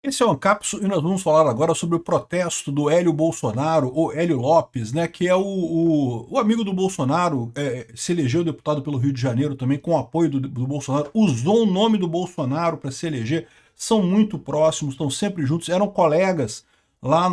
Esse é o Ancapso e nós vamos falar agora sobre o protesto do Hélio Bolsonaro, ou Hélio Lopes, né, que é o amigo do Bolsonaro, se elegeu deputado pelo Rio de Janeiro também, com o apoio do Bolsonaro, usou o nome do Bolsonaro para se eleger, são muito próximos, estão sempre juntos, eram colegas lá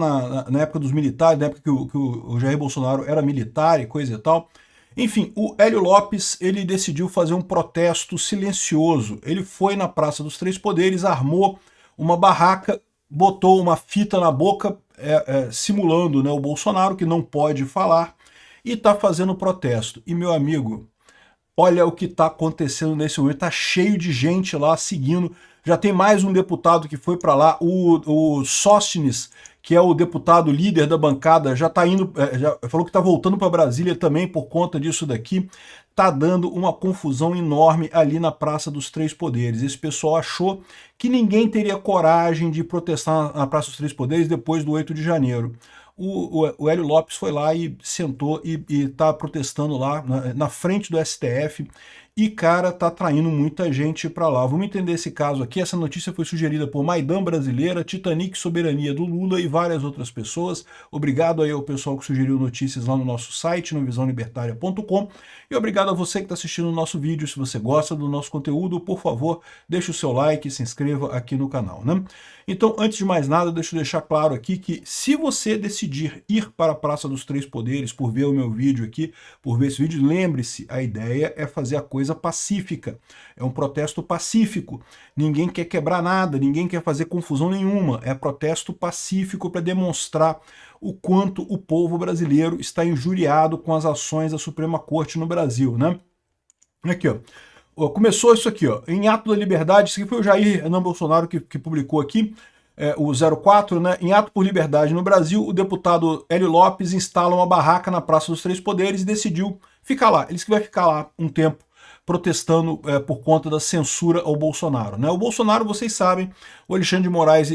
na época dos militares, na época que o Jair Bolsonaro era militar e coisa e tal. Enfim, o Hélio Lopes, ele decidiu fazer um protesto silencioso. Ele foi na Praça dos Três Poderes, armou uma barraca, botou uma fita na boca, simulando, né, o Bolsonaro, que não pode falar, e está fazendo protesto. E, meu amigo, olha o que está acontecendo nesse momento, está cheio de gente lá seguindo. Já tem mais um deputado que foi para lá, o Sóstenes, que é o deputado líder da bancada, já está indo, já falou que está voltando para Brasília também por conta disso daqui. Está dando uma confusão enorme ali na Praça dos Três Poderes. Esse pessoal achou que ninguém teria coragem de protestar na Praça dos Três Poderes depois do 8 de janeiro. O Hélio Lopes foi lá e sentou e está protestando lá na frente do STF e, cara, tá atraindo muita gente para lá. Vamos entender esse caso aqui. Essa notícia foi sugerida por Maidan Brasileira, Titanic Soberania do Lula e várias outras pessoas. Obrigado aí ao pessoal que sugeriu notícias lá no nosso site, no visãolibertaria.com. E obrigado a você que está assistindo o nosso vídeo. Se você gosta do nosso conteúdo, por favor, deixe o seu like e se inscreva aqui no canal, né? Então, antes de mais nada, deixa eu deixar claro aqui que se você decidir ir para a Praça dos Três Poderes por ver o meu vídeo aqui, por ver esse vídeo, lembre-se, a ideia é fazer a coisa pacífica. É um protesto pacífico. Ninguém quer quebrar nada, ninguém quer fazer confusão nenhuma. É protesto pacífico para demonstrar o quanto o povo brasileiro está injuriado com as ações da Suprema Corte no Brasil, né? Aqui, ó. Começou isso aqui, ó, em ato da liberdade, isso aqui foi o Jair Renan Bolsonaro que publicou aqui, o 04, né? Em ato por liberdade no Brasil, o deputado Hélio Lopes instala uma barraca na Praça dos Três Poderes e decidiu ficar lá. Ele disse que vai ficar lá um tempo protestando por conta da censura ao Bolsonaro, né? O Bolsonaro, vocês sabem, o Alexandre de Moraes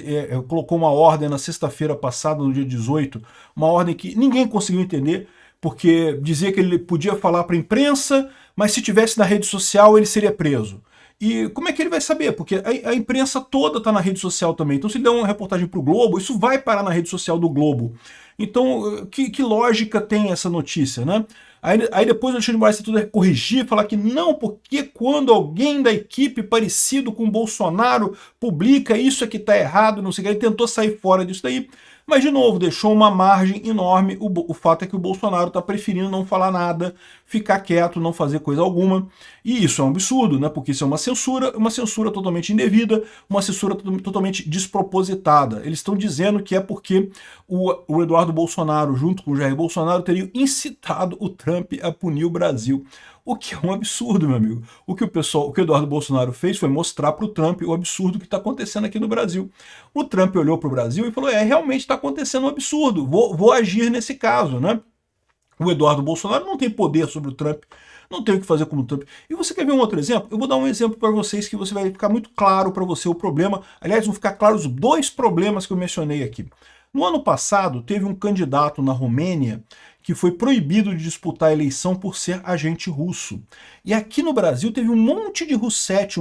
colocou uma ordem na sexta-feira passada, no dia 18, uma ordem que ninguém conseguiu entender, porque dizia que ele podia falar para a imprensa, mas se tivesse na rede social ele seria preso. E como é que ele vai saber? Porque a imprensa toda está na rede social também. Então se ele der uma reportagem para o Globo, isso vai parar na rede social do Globo. Então que lógica tem essa notícia, né? Aí depois o Alexandre de Moraes tentou corrigir, falar que não, porque quando alguém da equipe parecido com o Bolsonaro publica isso é que está errado, não sei o que, ele tentou sair fora disso daí. Mas, de novo, deixou uma margem enorme. O fato é que o Bolsonaro está preferindo não falar nada, ficar quieto, não fazer coisa alguma. E isso é um absurdo, né? Porque isso é uma censura totalmente indevida, uma censura totalmente despropositada. Eles estão dizendo que é porque o Eduardo Bolsonaro, junto com o Jair Bolsonaro, teriam incitado o Trump a punir o Brasil. O que é um absurdo, meu amigo. O que o Eduardo Bolsonaro fez foi mostrar para o Trump o absurdo que está acontecendo aqui no Brasil. O Trump olhou para o Brasil e falou, realmente está acontecendo um absurdo, vou agir nesse caso, né? O Eduardo Bolsonaro não tem poder sobre o Trump, não tem o que fazer como o Trump. E você quer ver um outro exemplo? Eu vou dar um exemplo para vocês que você vai ficar muito claro para você o problema. Aliás, vão ficar claros os dois problemas que eu mencionei aqui. No ano passado, teve um candidato na Romênia que foi proibido de disputar a eleição por ser agente russo. E aqui no Brasil teve um monte de russete,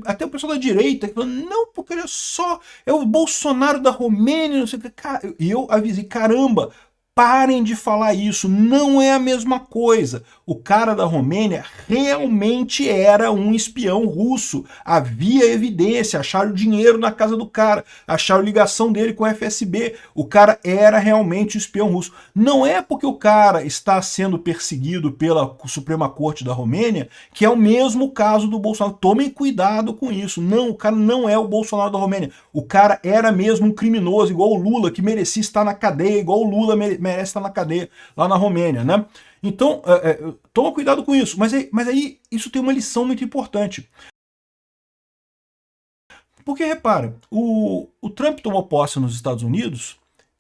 até o pessoal da direita, que falou, não, porque olha só, é o Bolsonaro da Romênia, não sei o que. E eu avisei, caramba, parem de falar isso, não é a mesma coisa. O cara da Romênia realmente era um espião russo. Havia evidência, acharam dinheiro na casa do cara, acharam ligação dele com o FSB. O cara era realmente um espião russo. Não é porque o cara está sendo perseguido pela Suprema Corte da Romênia que é o mesmo caso do Bolsonaro. Tomem cuidado com isso. Não, o cara não é o Bolsonaro da Romênia. O cara era mesmo um criminoso, igual o Lula, que merecia estar na cadeia, igual o Lula merece estar na cadeia lá na Romênia, né? Então, toma cuidado com isso. Mas aí isso tem uma lição muito importante. Porque, repara, o Trump tomou posse nos Estados Unidos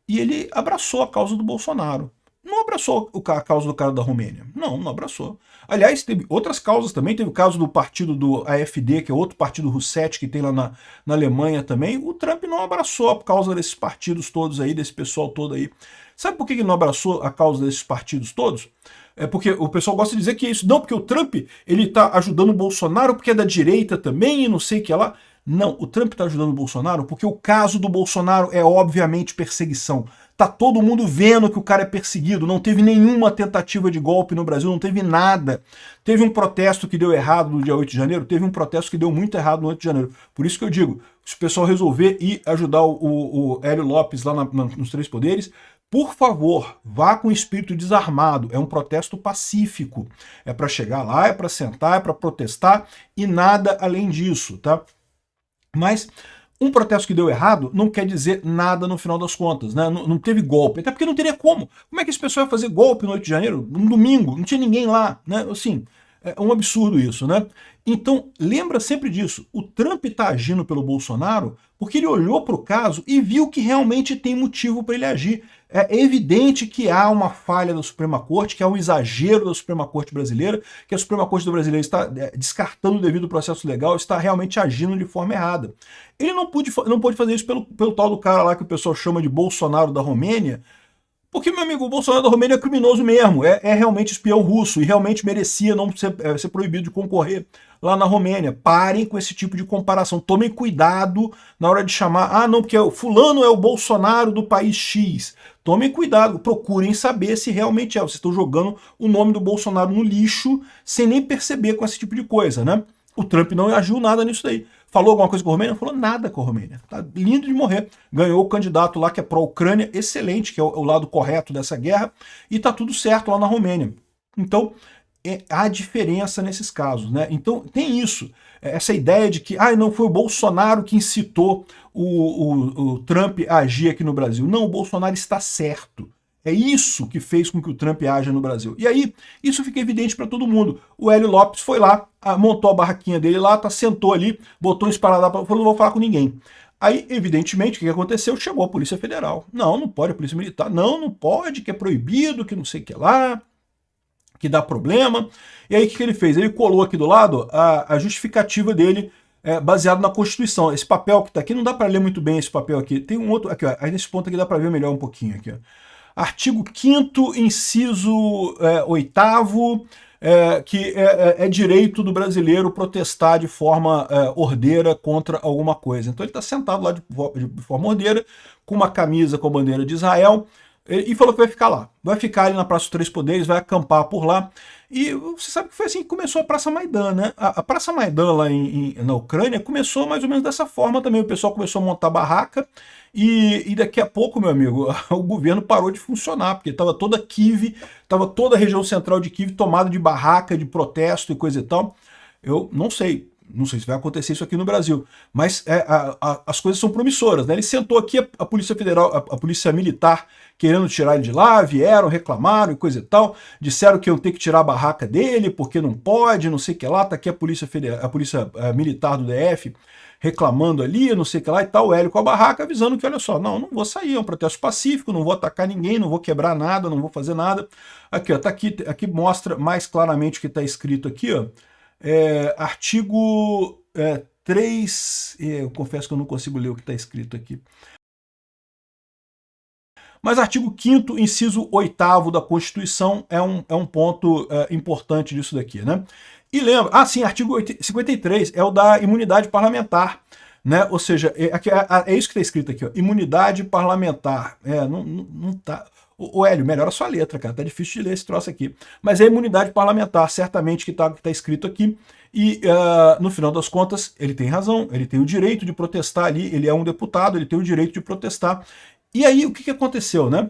e ele abraçou a causa do Bolsonaro. Não abraçou a causa do cara da Romênia. Não abraçou. Aliás, teve outras causas também. Teve o caso do partido do AfD, que é outro partido russete que tem lá na Alemanha também. O Trump não abraçou a causa desses partidos todos aí, desse pessoal todo aí. Sabe por que ele não abraçou a causa desses partidos todos? É porque o pessoal gosta de dizer que é isso. Não, porque o Trump ele está ajudando o Bolsonaro porque é da direita também e não sei o que lá. Não, o Trump está ajudando o Bolsonaro porque o caso do Bolsonaro é obviamente perseguição. Tá todo mundo vendo que o cara é perseguido, não teve nenhuma tentativa de golpe no Brasil, não teve nada. Teve um protesto que deu errado no dia 8 de janeiro, teve um protesto que deu muito errado no 8 de janeiro. Por isso que eu digo, se o pessoal resolver ir ajudar o Hélio Lopes lá nos Três Poderes, por favor, vá com espírito desarmado. É um protesto pacífico. É para chegar lá, é para sentar, é para protestar e nada além disso, tá? Mas um protesto que deu errado não quer dizer nada no final das contas, né? Não teve golpe, até porque não teria como. Como é que esse pessoal ia fazer golpe no 8 de janeiro, num domingo? Não tinha ninguém lá, né? Assim, é um absurdo isso, né? Então, lembra sempre disso. O Trump está agindo pelo Bolsonaro porque ele olhou para o caso e viu que realmente tem motivo para ele agir. É evidente que há uma falha da Suprema Corte, que há um exagero da Suprema Corte brasileira, que a Suprema Corte brasileira está descartando o devido processo legal, está realmente agindo de forma errada. Ele não pôde fazer isso pelo tal do cara lá que o pessoal chama de Bolsonaro da Romênia, porque, meu amigo, o Bolsonaro da Romênia é criminoso mesmo, é realmente espião russo e realmente merecia não ser proibido de concorrer lá na Romênia. Parem com esse tipo de comparação, tomem cuidado na hora de chamar, não, porque fulano é o Bolsonaro do país X. Tomem cuidado, procurem saber se realmente é. Vocês estão jogando o nome do Bolsonaro no lixo sem nem perceber com esse tipo de coisa, né? O Trump não agiu nada nisso daí. Falou alguma coisa com a Romênia? Não falou nada com a Romênia. Tá lindo de morrer. Ganhou o candidato lá que é pró-Ucrânia, excelente, que é o lado correto dessa guerra, e tá tudo certo lá na Romênia. Então, há diferença nesses casos, né? Então, tem isso. Essa ideia de que não foi o Bolsonaro que incitou o Trump a agir aqui no Brasil. Não, o Bolsonaro está certo. É isso que fez com que o Trump haja no Brasil. E aí, isso fica evidente para todo mundo. O Hélio Lopes foi lá, montou a barraquinha dele lá, sentou ali, botou um esparadrapo, falou, não vou falar com ninguém. Aí, evidentemente, o que aconteceu? Chegou a Polícia Federal. Não pode, a Polícia Militar. Não pode, que é proibido, que não sei o que lá, que dá problema. E aí, o que ele fez? Ele colou aqui do lado a justificativa dele, baseado na Constituição. Esse papel que está aqui, não dá para ler muito bem esse papel aqui. Tem um outro, aqui, ó, aí nesse ponto aqui dá para ver melhor um pouquinho aqui, ó. Artigo 5º, inciso 8º, que é direito do brasileiro protestar de forma ordeira contra alguma coisa. Então ele está sentado lá de forma ordeira, com uma camisa com a bandeira de Israel, e falou que vai ficar lá. Vai ficar ali na Praça dos Três Poderes, vai acampar por lá. E você sabe que foi assim que começou a Praça Maidan, né? A Praça Maidan lá na Ucrânia começou mais ou menos dessa forma também. O pessoal começou a montar barraca e daqui a pouco, meu amigo, o governo parou de funcionar, porque estava toda Kiev, estava toda a região central de Kiev tomada de barraca, de protesto e coisa e tal. Eu não sei se vai acontecer isso aqui no Brasil, mas as coisas são promissoras, né? Ele sentou aqui, a Polícia Federal, a Polícia Militar, querendo tirar ele de lá, vieram, reclamaram e coisa e tal, disseram que iam ter que tirar a barraca dele, porque não pode, não sei o que lá, tá aqui a Polícia Militar do DF reclamando ali, não sei o que lá e tal, o Hélio com a barraca avisando que, olha só, não vou sair, é um protesto pacífico, não vou atacar ninguém, não vou quebrar nada, não vou fazer nada. Aqui, ó, tá aqui mostra mais claramente o que está escrito aqui, ó. Artigo 3, eu confesso que eu não consigo ler o que está escrito aqui. Mas artigo 5º, inciso 8º da Constituição é um ponto importante disso daqui, né? E lembra, sim, artigo 53 é o da imunidade parlamentar, né? Ou seja, é isso que está escrito aqui, ó, imunidade parlamentar. Não tá... Ô Hélio, melhora a sua letra, cara, tá difícil de ler esse troço aqui. Mas é imunidade parlamentar, certamente, que tá escrito aqui. E, no final das contas, ele tem razão, ele tem o direito de protestar ali, ele é um deputado, ele tem o direito de protestar. E aí, o que aconteceu, né?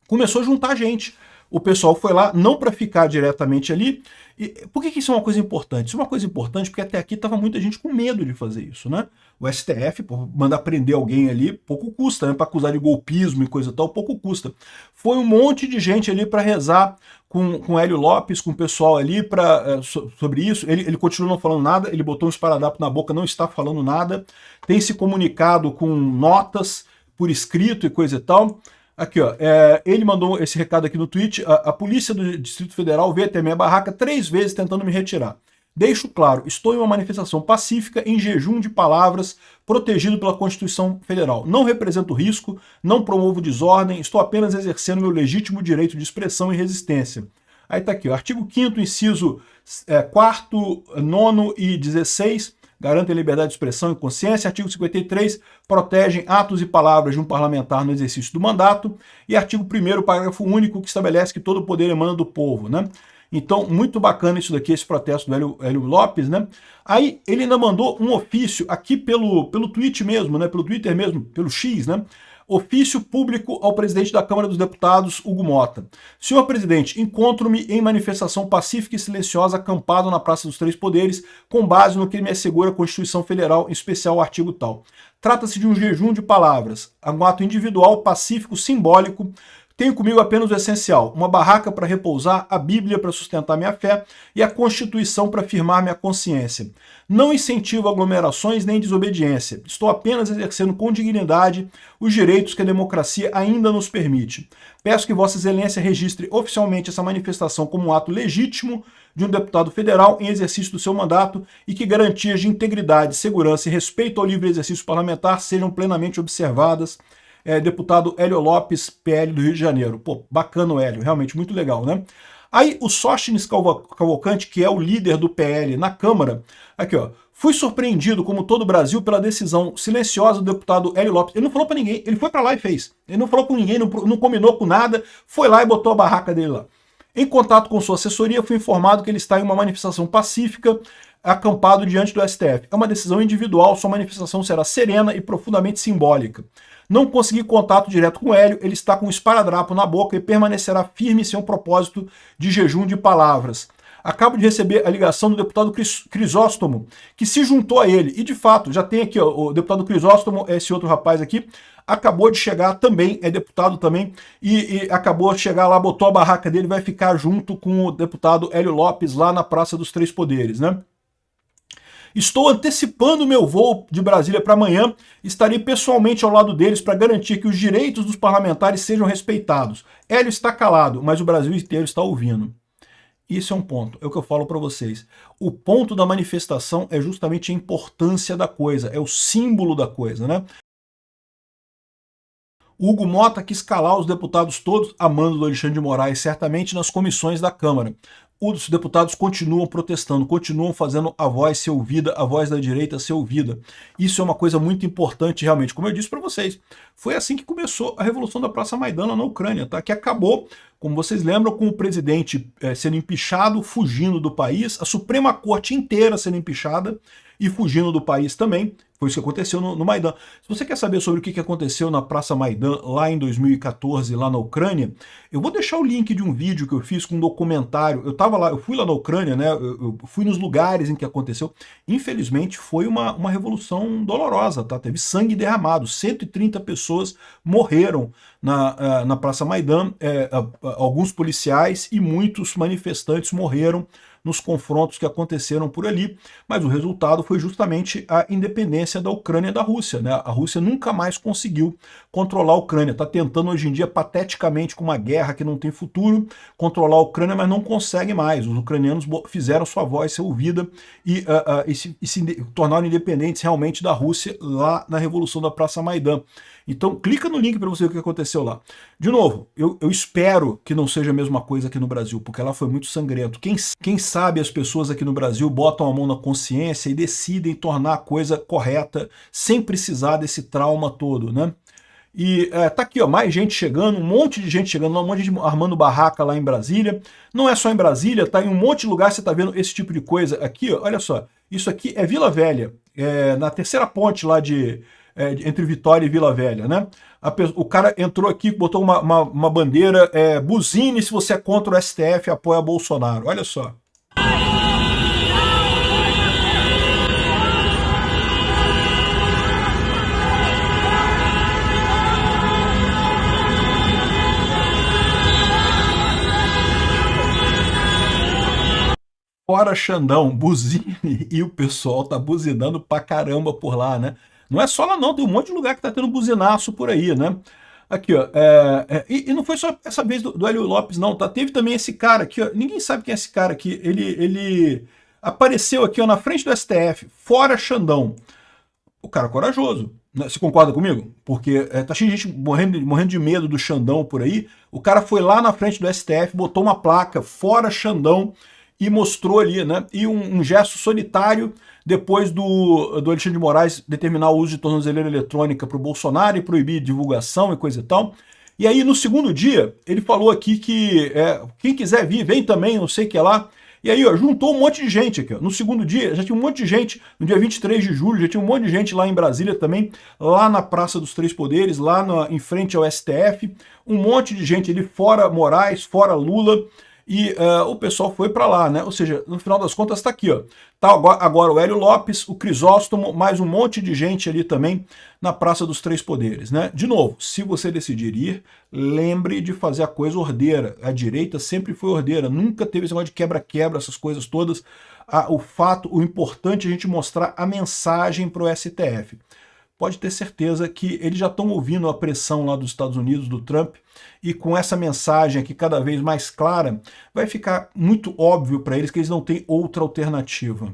Começou a juntar gente. O pessoal foi lá, não para ficar diretamente ali. E por que isso é uma coisa importante? Isso é uma coisa importante porque até aqui estava muita gente com medo de fazer isso, né? O STF, por mandar prender alguém ali, pouco custa, né? Para acusar de golpismo e coisa e tal, pouco custa. Foi um monte de gente ali para rezar com Hélio Lopes, com o pessoal ali sobre isso. Ele continua não falando nada, ele botou um esparadrapo na boca, não está falando nada. Tem se comunicado com notas por escrito e coisa e tal. Aqui, ó, ele mandou esse recado aqui no tweet. A polícia do Distrito Federal veio até minha barraca 3 vezes tentando me retirar. Deixo claro, estou em uma manifestação pacífica, em jejum de palavras, protegido pela Constituição Federal. Não represento risco, não promovo desordem, estou apenas exercendo meu legítimo direito de expressão e resistência. Aí tá aqui, ó, artigo 5º, inciso 4º, 9º e 16, garantem a liberdade de expressão e consciência. Artigo 53, protegem atos e palavras de um parlamentar no exercício do mandato. E artigo 1º, parágrafo único, que estabelece que todo o poder emana do povo, né? Então, muito bacana isso daqui, esse protesto do Hélio Lopes, né? Aí ele ainda mandou um ofício aqui pelo tweet mesmo, né? Pelo Twitter mesmo, pelo X, né? Ofício público ao presidente da Câmara dos Deputados, Hugo Mota. Senhor presidente, encontro-me em manifestação pacífica e silenciosa acampado na Praça dos Três Poderes, com base no que me assegura a Constituição Federal, em especial o artigo tal. Trata-se de um jejum de palavras, um ato individual, pacífico, simbólico. Tenho comigo apenas o essencial, uma barraca para repousar, a Bíblia para sustentar minha fé e a Constituição para firmar minha consciência. Não incentivo aglomerações nem desobediência. Estou apenas exercendo com dignidade os direitos que a democracia ainda nos permite. Peço que Vossa Excelência registre oficialmente essa manifestação como um ato legítimo de um deputado federal em exercício do seu mandato e que garantias de integridade, segurança e respeito ao livre exercício parlamentar sejam plenamente observadas. Deputado Hélio Lopes, PL do Rio de Janeiro. Pô, bacana o Hélio, realmente muito legal, né? Aí o Sóstenes Cavalcante, que é o líder do PL na Câmara, aqui ó, fui surpreendido, como todo o Brasil, pela decisão silenciosa do deputado Hélio Lopes. Ele não falou pra ninguém, ele foi pra lá e fez. Ele não falou com ninguém, não combinou com nada, foi lá e botou a barraca dele lá. Em contato com sua assessoria, fui informado que ele está em uma manifestação pacífica, acampado diante do STF. É uma decisão individual, sua manifestação será serena e profundamente simbólica. Não consegui contato direto com o Hélio, ele está com um esparadrapo na boca e permanecerá firme em seu propósito de jejum de palavras. Acabo de receber a ligação do deputado Crisóstomo, que se juntou a ele. E de fato, já tem aqui ó, o deputado Crisóstomo, esse outro rapaz aqui, acabou de chegar também, é deputado também, e acabou de chegar lá, botou a barraca dele, vai ficar junto com o deputado Hélio Lopes lá na Praça dos Três Poderes, né? Estou antecipando meu voo de Brasília para amanhã. Estarei pessoalmente ao lado deles para garantir que os direitos dos parlamentares sejam respeitados. Hélio está calado, mas o Brasil inteiro está ouvindo. Isso é um ponto, é o que eu falo para vocês. O ponto da manifestação é justamente a importância da coisa, é o símbolo da coisa, né? O Hugo Mota quis calar os deputados todos, a mando do Alexandre de Moraes, certamente nas comissões da Câmara. Os deputados continuam protestando, continuam fazendo a voz ser ouvida, a voz da direita ser ouvida. Isso é uma coisa muito importante, realmente. Como eu disse para vocês, foi assim que começou a Revolução da Praça Maidan na Ucrânia, tá? Que acabou, como vocês lembram, com o presidente sendo empichado, fugindo do país, a Suprema Corte inteira sendo empichada e fugindo do país também. Foi isso que aconteceu no Maidan. Se você quer saber sobre o que aconteceu na Praça Maidan lá em 2014, lá na Ucrânia, eu vou deixar o link de um vídeo que eu fiz com um documentário. Eu tava lá, eu fui lá na Ucrânia, né? Eu fui nos lugares em que aconteceu. Infelizmente, foi uma revolução dolorosa, tá? Teve sangue derramado. 130 pessoas morreram na Praça Maidan. Alguns policiais e muitos manifestantes morreram nos confrontos que aconteceram por ali, mas o resultado foi justamente a independência da Ucrânia da Rússia, né? A Rússia nunca mais conseguiu controlar a Ucrânia, está tentando hoje em dia pateticamente com uma guerra que não tem futuro, controlar a Ucrânia, mas não consegue mais. Os ucranianos fizeram sua voz ser ouvida e se tornaram independentes realmente da Rússia lá na Revolução da Praça Maidan. Então clica no link para você ver o que aconteceu lá. De novo, eu espero que não seja a mesma coisa aqui no Brasil, porque lá foi muito sangrento. Quem sabe as pessoas aqui no Brasil botam a mão na consciência e decidem tornar a coisa correta sem precisar desse trauma todo, né? E tá aqui, ó, mais gente chegando, um monte de gente chegando, um monte de gente armando barraca lá em Brasília. Não é só em Brasília, tá em um monte de lugar, você tá vendo esse tipo de coisa aqui, ó, olha só. Isso aqui é Vila Velha, na terceira ponte lá entre Vitória e Vila Velha, né? O cara entrou aqui, botou uma bandeira, buzine se você é contra o STF, apoia Bolsonaro, olha só. Fora Xandão, buzine, e o pessoal tá buzinando pra caramba por lá, né? Não é só lá não, tem um monte de lugar que tá tendo buzinaço por aí, né? Aqui, ó, e não foi só essa vez do Hélio Lopes não, tá? Teve também esse cara aqui, ó, ninguém sabe quem é esse cara aqui, ele apareceu aqui, ó, na frente do STF, fora Xandão. O cara corajoso, né? Você concorda comigo? Porque tá cheio de gente morrendo de medo do Xandão por aí, o cara foi lá na frente do STF, botou uma placa, fora Xandão, e mostrou ali, né? E um gesto solitário depois do Alexandre de Moraes determinar o uso de tornozeleira eletrônica para o Bolsonaro e proibir divulgação e coisa e tal. E aí, no segundo dia, ele falou aqui que quem quiser vir, vem também, não sei o que lá. E aí, ó, juntou um monte de gente aqui. Ó. No segundo dia, já tinha um monte de gente, no dia 23 de julho, já tinha um monte de gente lá em Brasília também, lá na Praça dos Três Poderes, lá em frente ao STF. Um monte de gente ali, fora Moraes, fora Lula. E o pessoal foi para lá, né? Ou seja, no final das contas está aqui, ó. Tá agora o Hélio Lopes, o Crisóstomo, mais um monte de gente ali também na Praça dos Três Poderes, né? De novo, se você decidir ir, lembre de fazer a coisa ordeira. A direita sempre foi ordeira, nunca teve esse negócio de quebra-quebra, essas coisas todas. O importante é a gente mostrar a mensagem para o STF. Pode ter certeza que eles já estão ouvindo a pressão lá dos Estados Unidos, do Trump, e com essa mensagem aqui cada vez mais clara, vai ficar muito óbvio para eles que eles não têm outra alternativa.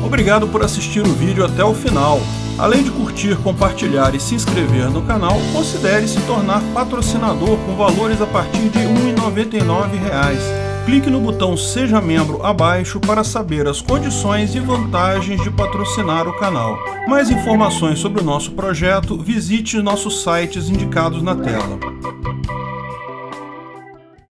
Obrigado por assistir o vídeo até o final. Além de curtir, compartilhar e se inscrever no canal, considere se tornar patrocinador com valores a partir de R$ 1,99. Clique no botão Seja Membro abaixo para saber as condições e vantagens de patrocinar o canal. Mais informações sobre o nosso projeto, visite nossos sites indicados na tela.